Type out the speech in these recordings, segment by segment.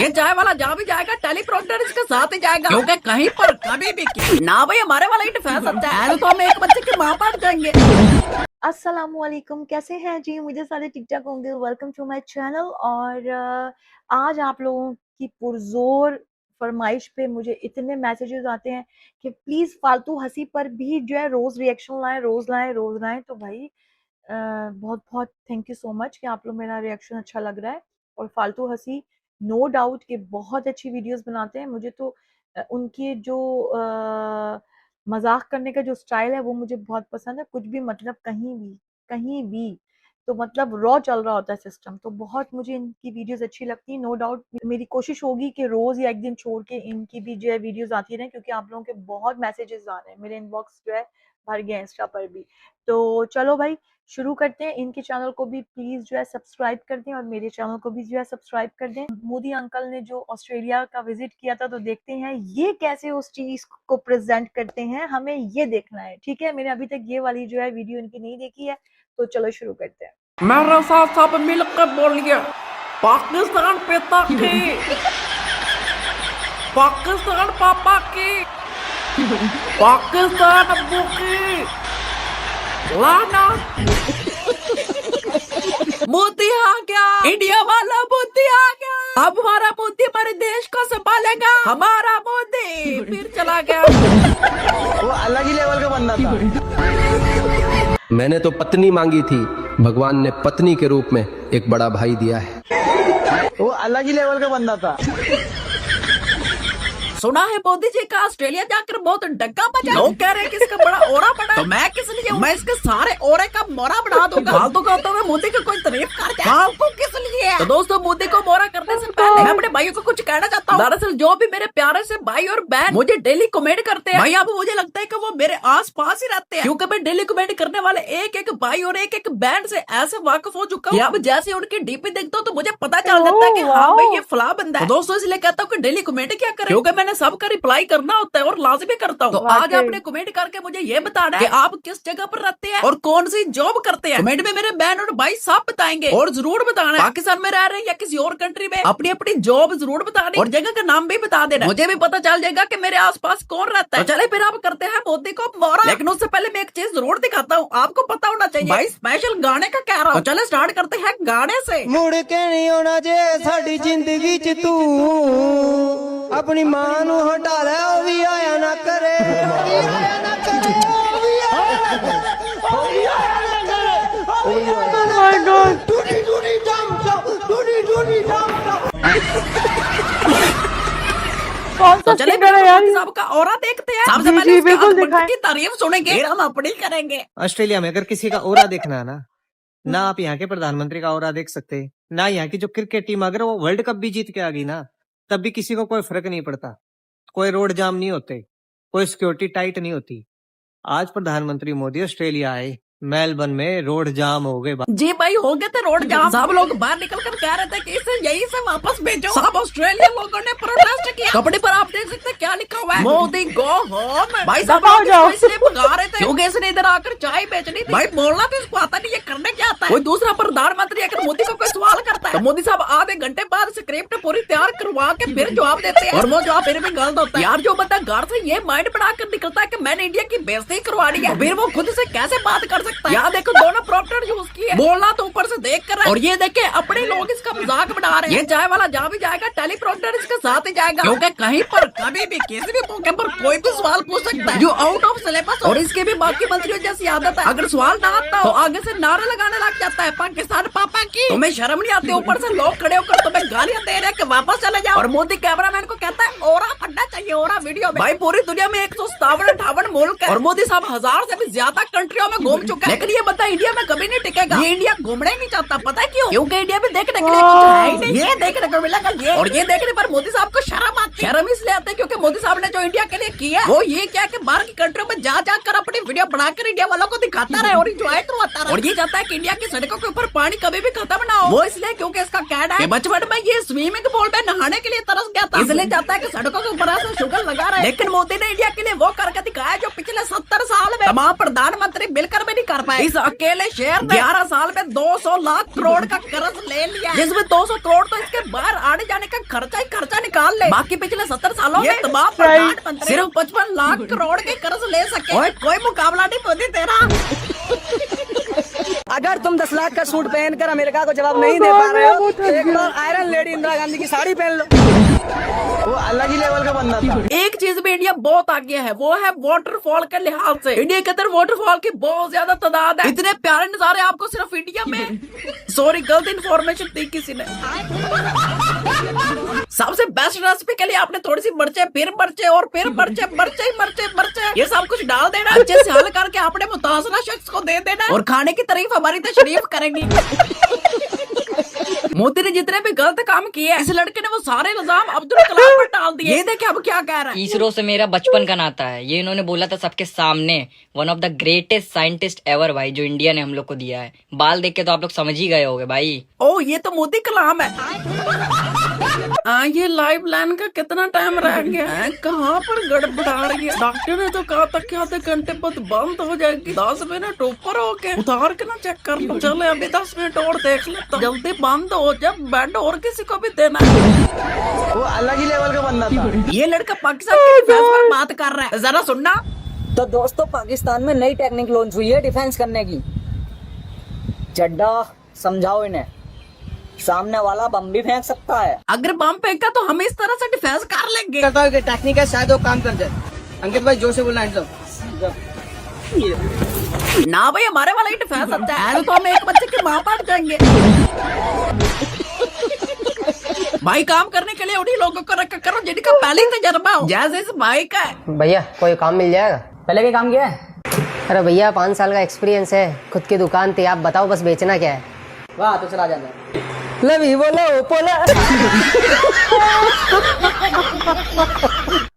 ये चाय वाला जहाँ भी जाएगा टेलीप्रॉम्प्टर इसके साथ ही जाएगा, क्योंकि कहीं पर कभी भी ना भाई हमारे वाला ही डिफेंस अच्छा है तो हम एक बच्चे की माँ बाप जाएंगे। अस्सलामुअलैकुम, कैसे हैं जी? मुझे सारे टिकटॉक होंगे। Welcome to my channel. और आज आप लोगों की पुरजोर फरमाइश पे मुझे इतने मैसेजेस आते हैं कि प्लीज फालतू हंसी पर भी जो है रोज रिएक्शन लाएं, रोज लाएं। तो भाई बहुत बहुत थैंक यू सो मच कि आप लोग मेरा रिएक्शन अच्छा लग रहा है। और फालतू हंसी नो डाउट कि बहुत अच्छी वीडियोस बनाते हैं। मुझे तो उनकी जो मजाक करने का जो स्टाइल है वो मुझे बहुत पसंद है। कुछ भी मतलब कहीं भी तो मतलब रॉ चल रहा होता है सिस्टम। तो बहुत मुझे इनकी वीडियोस अच्छी लगती है। नो डाउट मेरी कोशिश होगी कि रोज या एक दिन छोड़ के इनकी भी जो है वीडियोस आती रहे, क्योंकि आप लोगों के बहुत मैसेजेस आ रहे हैं। मेरे इनबॉक्स जो है भर गया इंस्टा पर भी। तो चलो भाई शुरू करते हैं। इनके चैनल को भी प्लीज जो है सब्सक्राइब कर दें और मेरे चैनल को भी जो है सब्सक्राइब कर दें। मोदी अंकल ने जो ऑस्ट्रेलिया का विजिट किया था, तो देखते हैं ये कैसे उस चीज को प्रेजेंट करते हैं। हमें ये देखना है, ठीक है? मैंने अभी तक ये वाली जो है वीडियो इनकी नहीं देखी है, तो चलो शुरू करते हैं। मेरे साथ सब मिलकर बोलिए, पाकिस्तान पिता की, पाकिस्तान पापा की, पाकिस्तान अब्बू की, लाना मोदी आ गया, इंडिया वाला मोदी आ गया। अब हमारा मोदी हमारे देश को संभालेगा। हमारा मोदी फिर चला गया। वो अलग ही लेवल का बंदा था। मैंने तो पत्नी मांगी थी, भगवान ने पत्नी के रूप में एक बड़ा भाई दिया है। वो अलग ही लेवल का बंदा था। सुना है मोदी जी का ऑस्ट्रेलिया जाकर बहुत डग्गा बजा। लोग कह रहे हैं कि इसका बड़ा ओरा बना, तो मैं किस लिए? मैं इसके सारे ओरे का मोरा बना दूंगा। फालतू कहते हुए मोदी की कोई तारीफ कर जाए, आपको किस लिए? तो दोस्तों, मोदी को मोरा करने से पहले मैं अपने भाइयों को कुछ कहना चाहता हूँ। दरअसल जो भी मेरे प्यारे से भाई और बहन मुझे डेली कमेंट करते हैं, भाई अब मुझे लगता है कि वो मेरे आस पास ही रहते हैं, क्योंकि मैं डेली कमेंट करने वाले एक एक भाई और एक एक बहन से ऐसे वाकिफ हो चुका हूँ। अब जैसे उनकी डीपी देखता हूँ तो मुझे पता चल जाता है कि हाँ भाई ये फला बंदा है। तो दोस्तों, इसलिए कहता हूँ कि डेली कमेंट क्या करें, क्योंकि मैंने सबका रिप्लाई करना होता है और लाजमी करता हूँ। तो आज आपने कमेंट करके मुझे ये बताना है कि आप किस जगह पर रहते हैं और कौन सी जॉब करते हैं। कमेंट में मेरे बहन और भाई सब बताएंगे। और जरूर बताना है पाकिस्तान में रह रहे हैं या किसी और कंट्री में, अपनी अपनी जॉब जरूर बतानी और जगह का नाम भी बता देना। मुझे भी पता चल जाएगा कि मेरे आसपास कौन रहता है। तो चले फिर आप करते हैं मोदी को मोरा। लेकिन उससे पहले मैं एक चीज जरूर दिखाता हूँ, आपको पता होना चाहिए भाई स्पेशल गाने का कह रहा हूँ। चले स्टार्ट करते हैं गाने से। मुड़ के नहीं होना जे साडी जिंदगी च तू अपनी मां नू हटा ले, ओ भी आया ना करे, ओ भी आया ना करे, ओ भी आया ना करे, ओ भी आया ना करे, ओ भी आया ना करे। माय गॉड, टूटी टूटी डम डम, टूटी टूटी डम डम। तो चले मोदी साहब का औरा देखते हैं। सबसे पहले इसके हस्बैंड की तारीफ सुनेंगे, फिर हम अपनी करेंगे। ऑस्ट्रेलिया में अगर किसी का ओरा देखना है ना आप यहाँ के प्रधानमंत्री का ओरा देख सकते, ना यहाँ की जो क्रिकेट टीम अगर वो वर्ल्ड कप भी जीत के आ गई ना, तब भी किसी को कोई फर्क नहीं पड़ता। कोई रोड जाम नहीं होते, कोई सिक्योरिटी टाइट नहीं होती। आज प्रधानमंत्री मोदी ऑस्ट्रेलिया आए, मेलबर्न में रोड जाम हो गए। जी भाई, हो गए थे रोड जाम। सब लोग बाहर निकल कर कह रहे थे कि इसे यहीं से वापस भेजो। सब ऑस्ट्रेलिया लोगों ने प्रोटेस्ट किया। कपड़े पर आप देख सकते हैं क्या लिखा हुआ है, मोदी गो होम। भाई साहब इसलिए भगा रहे थे क्योंकि इसने इधर आकर चाय बेचनी थी। भाई बोलना तो इसको आता नहीं, ये करने क्या आता है। कोई दूसरा प्रधानमंत्री अगर मोदी को कोई सवाल करता है तो मोदी साहब आधे घंटे बाद स्क्रिप्ट पूरी तैयार करवा के फिर जवाब देते हैं, और वो जवाब फिर भी गलत होता है। यार जो बंदा घर से ये माइंड बनाकर निकलता है कि मैंने इंडिया की बेइज्जती करवानी है, फिर वो खुद से कैसे बात कर सकता है। देखो दोनों प्रॉम्प्टर यूज किए, बोलना तो ऊपर से देख कर, और ये देखे अपने लोग इसका मजाक बना रहे हैं। ये चाय वाला जहाँ भी जाएगा टेलीप्रॉम्प्टर इसके साथ ही जाएगा, क्योंकि कहीं पर कभी भी किसी भी मौके पर कोई भी सवाल पूछ सकता है जो आउट ऑफ सिलेबस। और इसके भी बाकी मंत्रियों जैसी आदत है, अगर सवाल ना आता तो आगे से नारे लगाने लग जाता है, पाकिस्तान पापा की। तुम्हें शर्म नहीं आती? ऊपर से लोग खड़े होकर तुम्हें गालियां दे रहे हैं कि वापस चले जाओ। और मोदी कैमरामैन को कहता है ओरा फटना चाहिए, ओरा वीडियो में। भाई पूरी दुनिया में 157 मुल्क है और मोदी साहब 1000 से भी ज्यादा कंट्रियों में घूम चुका है, लेकिन ये बता इंडिया में कभी नहीं टिकेगा। ये इंडिया घूमना ही नहीं चाहता, पता है क्यों? क्योंकि इंडिया में देखने के लिए कुछ है ही नहीं। ये देखने को मिलेगा ये, और ये देखने पर मोदी साहब को शर्म आती है। शर्म इसलिए आती है क्योंकि मोदी साहब ने जो इंडिया के लिए किया वो ये क्या कि बाहर की कंट्रियों में जा जाकर अपनी वीडियो बनाकर इंडिया वालों को दिखाता रहे और इंजॉय करवाता रहे। और ये चाहता है कि इंडिया की सड़कों के ऊपर पानी कभी भी खत्म ना हो। वो इसलिए क्योंकि इसका कहना है बचपन में ये स्विमिंग पूल में नहाने के लिए तरस तरस गया था, इसलिए चाहता है कि सड़कों के ऊपर ऐसा शुगर लगा रहे। लेकिन मोदी ने इंडिया के लिए वो करके दिखाया जो पिछले 70 साल में तमाम प्रधानमंत्री मिलकर भी नहीं कर पाए। इस अकेले शहर ने 11 साल में 200 लाख करोड़ का कर्ज ले लिया, जिसमें 200 करोड़ तो इसके बाहर आने जाने का खर्चा ही खर्चा निकाल ले। बाकी पिछले 70 सालों में तमाम प्रधानमंत्री सिर्फ 55 लाख करोड़ के कर्ज ले सके। कोई मुकाबला नहीं मोदी तेरा। अगर तुम 10 लाख का सूट पहनकर अमेरिका को जवाब नहीं दे पा रहे हो तो एक बार आयरन लेडी इंदिरा गांधी की साड़ी पहन लो। वो अलग ही लेवल का बंदा था। एक चीज में इंडिया बहुत आगे है, वो है वाटरफॉल के लिहाज से। इंडिया के अंदर वाटरफॉल की बहुत ज्यादा तादाद है। इतने प्यारे नजारे आपको सिर्फ इंडिया में। सॉरी, गलत इन्फॉर्मेशन दी किसी ने। सबसे बेस्ट रेसिपी के लिए आपने थोड़ी सी मिर्चे, फिर मिर्चे और फिर मिर्चे, मिर्चे ये सब कुछ डाल देना। अच्छे से हल करके आपने मुतासरा शख्स को दे देना और खाने की तारीफ हमारी तशरीफ करेंगी। मोदी ने जितने भी गलत काम किए, इस लड़के ने वो सारे इल्जाम अब्दुल कलाम पर डाल दिए। ये देखिए अब क्या कह रहा है। इसरो से मेरा बचपन का नाता है, ये इन्होंने बोला था सबके सामने। One of the greatest scientist ever भाई, जो इंडिया ने हम लोग को दिया है। बाल देख के तो आप लोग समझ ही गए होगे भाई। ओ ये तो मोदी कलाम है। ये लाइव लाइन का कितना टाइम रह गया है, कहाँ पर गड़बड़ा रही है। डॉक्टर ने तो कहा था कि आधे घंटे बाद बंद हो जाएगी। 10 मिनट ऊपर हो के उतार के ना चेक कर लो। चले अभी 10 मिनट और देख लेता, जल्दी बंद हो जब बेड और किसी को भी देना। वो अलग ही लेवल का बंदा था। ये लड़का पाकिस्तान के डिफेंस पर बात कर रहा है, जरा सुनना। तो दोस्तों, पाकिस्तान में नई टेक्निक लॉन्च हुई है डिफेंस करने की। चड्डा समझाओ इन्हें, सामने वाला बम भी फेंक सकता है। अगर बम फेंका तो हम इस तरह से डिफेंस कर लेंगे। टेक्निक है, शायद वो काम कर जाए। अंकित भाई जोर से बोलना है। ना भाई, हमारे वाला ही डिफेंस अच्छा है, तो हम एक बच्चे की माँ बाप जाएंगे। भाई काम करने के लिए उन्हीं लोगों को रखा करो जिनका पहले ही तजर्बा हो, जैसे इस भाई का है। भैया कोई काम मिल जाएगा? पहले क्या काम किया है? अरे भैया 5 साल का एक्सपीरियंस है, खुद की दुकान थी, आप बताओ बस बेचना क्या है? वाह, तो चला जाना। लवी बोलो पोला।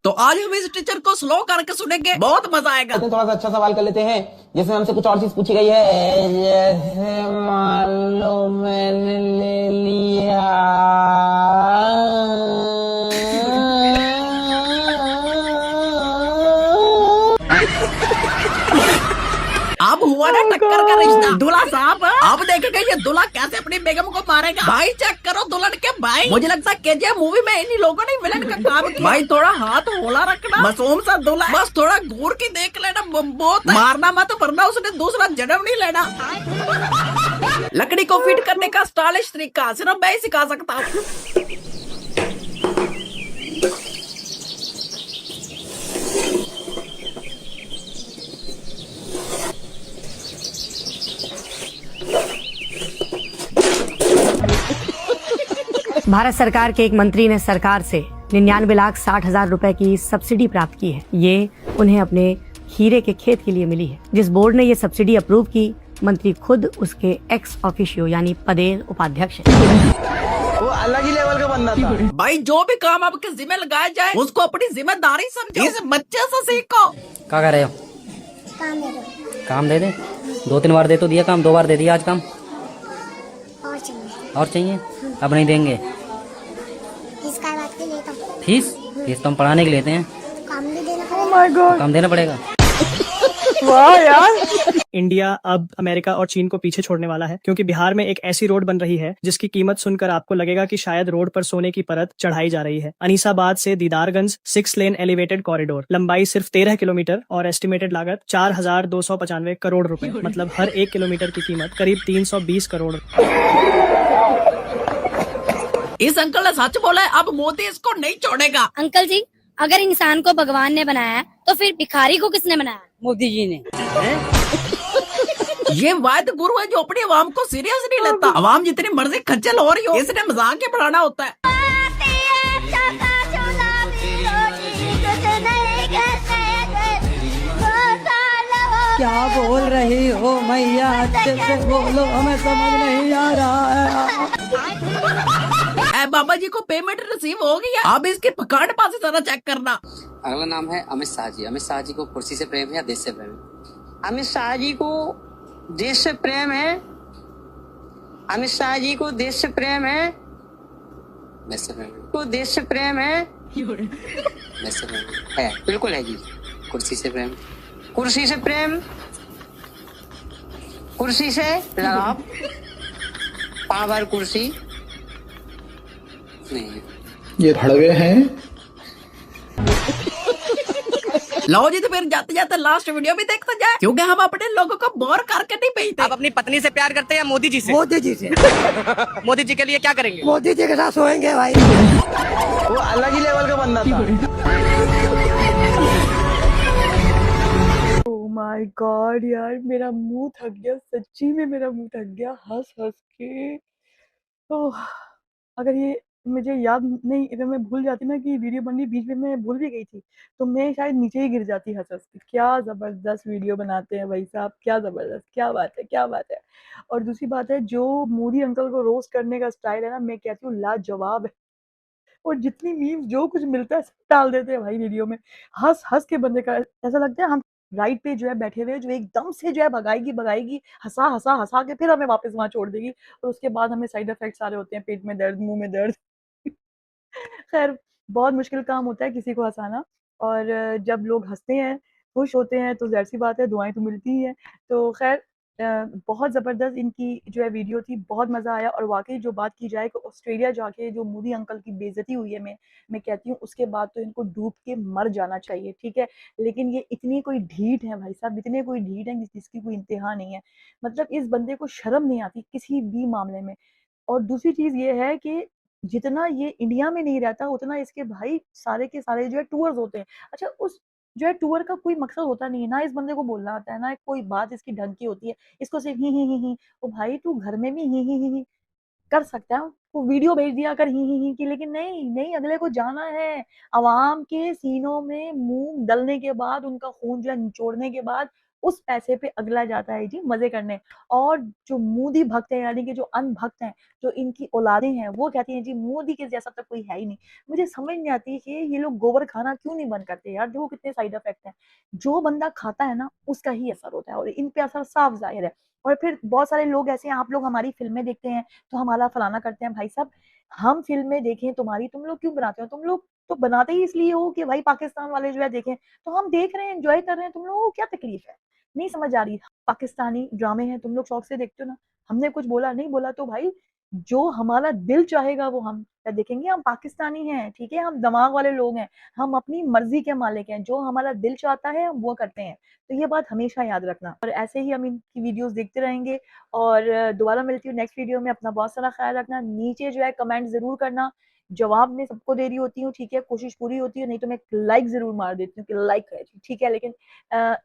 तो आज हम इस टीचर को स्लो करके सुनेंगे, बहुत मजा आएगा। थोड़ा सा अच्छा सवाल कर लेते हैं, जैसे हमसे कुछ और चीज पूछी गई है। जैसे मान लो मैंने ले लिया अब हुआ ना टक्कर का रिश्ता। दूल्हा साहब अब देखेगा ये दूल्हा कैसे अपनी बेगम को मारेगा। भाई चेक करो दुल्हन के भाई। मुझे लगता है केजीएफ मूवी में इन्हीं लोगों ने विलन का काम किया। भाई थोड़ा हाथ होला रखना, मासूम सा दूल्हा, बस थोड़ा घूर के देख लेना। बहुत मारना मत, वरना उसने दूसरा जन्म नहीं लेना। लकड़ी को फिट करने का स्टाइलिश तरीका सिर्फ मैं ही सिखा सकता हूँ। भारत सरकार के एक मंत्री ने सरकार से 99,60,000 रुपए की सब्सिडी प्राप्त की है। ये उन्हें अपने हीरे के खेत के लिए मिली है। जिस बोर्ड ने ये सब्सिडी अप्रूव की, मंत्री खुद उसके एक्स ऑफिशियो यानी पदेन उपाध्यक्ष है। वो अलग ही लेवल का बंदा था। भाई जो भी काम आपके जिम्मे लगाया जाए उसको अपनी जिम्मेदारी समझो। इस बच्चे से सीखो। क्या कर रहे हो? काम दे दे। 2-3 बार दे तो दिया काम, 2 बार दे दिया आज काम। और चाहिए? अब नहीं देंगे। फीस तो हम पढ़ाने के लिए लेते हैं, काम देना पड़ेगा। वाह यार। इंडिया अब अमेरिका और चीन को पीछे छोड़ने वाला है, क्योंकि बिहार में एक ऐसी रोड बन रही है जिसकी कीमत सुनकर आपको लगेगा कि शायद रोड पर सोने की परत चढ़ाई जा रही है। अनीसाबाद से दीदारगंज 6 लेन एलिवेटेड कॉरिडोर, लंबाई सिर्फ 13 किलोमीटर और एस्टिमेटेड लागत 4,295 करोड़ रुपए। मतलब हर 1 किलोमीटर की कीमत करीब 320 करोड़। इस अंकल ने सच बोला है, अब मोदी इसको नहीं छोड़ेगा। अंकल जी, अगर इंसान को भगवान ने बनाया तो फिर भिखारी को किसने बनाया? मोदी जी ने। ये वाद गुरु है जो अपनी आवाम को सीरियस नहीं लेता। आवाम जितनी मर्जी खच्चल हो रही हो, इसने मजाक के बढ़ाना होता है। क्या बोल रही हो मैया, अच्छे से बोलो, हमें समझ नहीं आ रहा है। बाबा जी को पेमेंट रिसीव हो गया, अब इसके पकड़ पास जरा चेक करना। अगला नाम है अमित शाह जी। अमित शाह जी को कुर्सी से प्रेम है या देश से प्रेम है? अमित शाह जी को देश से प्रेम है। अमित शाह जी को देश से प्रेम है। देश से प्रेम है। आपको देश से प्रेम है? देश से प्रेम है, बिल्कुल है जी। कुर्सी से प्रेम। कुर्सी से प्रेम? कुर्सी से लगाव? पावर कुर्सी? नहीं। ये भड़वे हैं। लो जी, तो फिर जाते जाते लास्ट वीडियो भी देखते जाए, क्योंकि हम अपने लोगों को बोर करके नहीं भेजते। आप अपनी पत्नी से प्यार करते हैं या मोदी जी से? मोदी जी से। मोदी जी के लिए क्या करेंगे? मोदी जी के साथ सोएंगे भाई। वो अलग ही लेवल का बंदा था। ओह माय गॉड यार, मेरा मुंह थक गया, सच्ची में मेरा मुंह थक गया हंस हंस के। ओह, अगर ये मुझे याद नहीं, अगर मैं भूल जाती ना कि वीडियो बननी, बीच में मैं भूल भी गई थी, तो मैं शायद नीचे ही गिर जाती हंस हंस के। क्या जबरदस्त वीडियो बनाते हैं भाई साहब, क्या जबरदस्त, क्या बात है, क्या बात है। और दूसरी बात है, जो मोदी अंकल को रोस्ट करने का स्टाइल है ना, मैं कहती हूँ लाजवाब है। और जितनी मीम्स जो कुछ मिलता है सब डाल देते हैं भाई वीडियो में। हंस हंस के बंदे का ऐसा लगता है हम राइड पे जो है बैठे हुए हैं, जो एकदम से जो है भगाएगी भगाएगी, हंसा हंसा हंसा के फिर हमें वापस वहां छोड़ देगी, और उसके बाद हमें साइड इफेक्ट्स आ रहे होते हैं, पेट में दर्द, मुंह में दर्द। खैर, बहुत मुश्किल काम होता है किसी को हँसाना, और जब लोग हँसते हैं, खुश होते हैं, तो ज़ाहिर-सी बात है दुआएँ तो मिलती ही हैं। तो खैर, बहुत ज़बरदस्त इनकी जो है वीडियो थी, बहुत मज़ा आया। और वाक़ई जो बात की जाए कि ऑस्ट्रेलिया जाके जो मोदी अंकल की बेइज़्ज़ती हुई है, मैं कहती हूँ उसके बाद तो इनको डूब के मर जाना चाहिए, ठीक है? लेकिन ये इतनी कोई ढीठ हैं भाई साहब, इतने कोई ढीठ हैं जिसकी कोई इंतहा नहीं है। मतलब इस बंदे को शर्म नहीं आती किसी भी मामले में। और दूसरी चीज़ ये है कि जितना ये इंडिया में नहीं रहता, उतना इसके भाई सारे के सारे जो है टूर्स होते हैं। अच्छा, उस जो है टूर का कोई मकसद होता नहीं है, ना इस बंदे को बोलना आता है, ना कोई बात इसकी ढंग की होती है। इसको सिर्फ़ ही। ओ भाई, तू घर में भी ही कर सकता है, वो वीडियो भेज दिया कर ही की, लेकिन नहीं, नहीं, अगले को जाना है। अवाम के सीनों में मूँग डलने के बाद, उनका खून जो है निचोड़ने के बाद, उस पैसे पे अगला जाता है जी मज़े करने। और जो मोदी भक्त हैं, यानी कि जो अनभक्त हैं, जो इनकी औलादें हैं, वो कहती हैं जी मोदी के जैसा तो कोई है ही नहीं। मुझे समझ नहीं आती कि ये लोग गोबर खाना क्यों नहीं बंद करते यार, देखो कितने साइड इफ़ेक्ट हैं। जो बंदा खाता है ना, उसका ही असर होता है, और इन पे असर साफ ज़ाहिर है। और फिर बहुत सारे लोग ऐसे हैं, आप लोग हमारी फ़िल्में देखते हैं, तो हमारा फलाना करते हैं। भाई साहब, हम फ़िल्में देखें तुम्हारी, तुम लोग क्यों बनाते हो? तुम लोग तो बनाते ही इसलिए हो कि भाई पाकिस्तान वाले जो है देखें। तो हम देख रहे हैं, एन्जॉय कर रहे हैं, तुम लोगों को क्या तकलीफ़ है? नहीं समझ आ रही। पाकिस्तानी ड्रामे हैं, तुम लोग शौक से देखते हो ना। हमने कुछ बोला, नहीं बोला, तो भाई जो हमारा दिल चाहेगा वो हम क्या देखेंगे। हम पाकिस्तानी हैं, ठीक है? हम दिमाग वाले लोग हैं, हम अपनी मर्ज़ी के मालिक हैं, जो हमारा दिल चाहता है हम वो करते हैं। तो ये बात हमेशा याद रखना, और ऐसे ही हम इनकी वीडियोज़ देखते रहेंगे। और दोबारा मिलती हूँ नेक्स्ट वीडियो में। अपना बहुत सारा ख़्याल रखना। नीचे जो है कमेंट ज़रूर करना। जवाब मैं सबको दे रही होती हूँ, ठीक है? कोशिश पूरी होती है, नहीं तो मैं लाइक ज़रूर मार देती हूँ कि लाइक है, ठीक है? लेकिन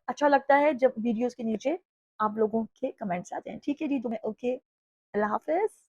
अच्छा लगता है जब वीडियोज़ के नीचे आप लोगों के कमेंट्स आते हैं, ठीक है जी? तो मैं ओके, अल्लाह हाफ़िज़।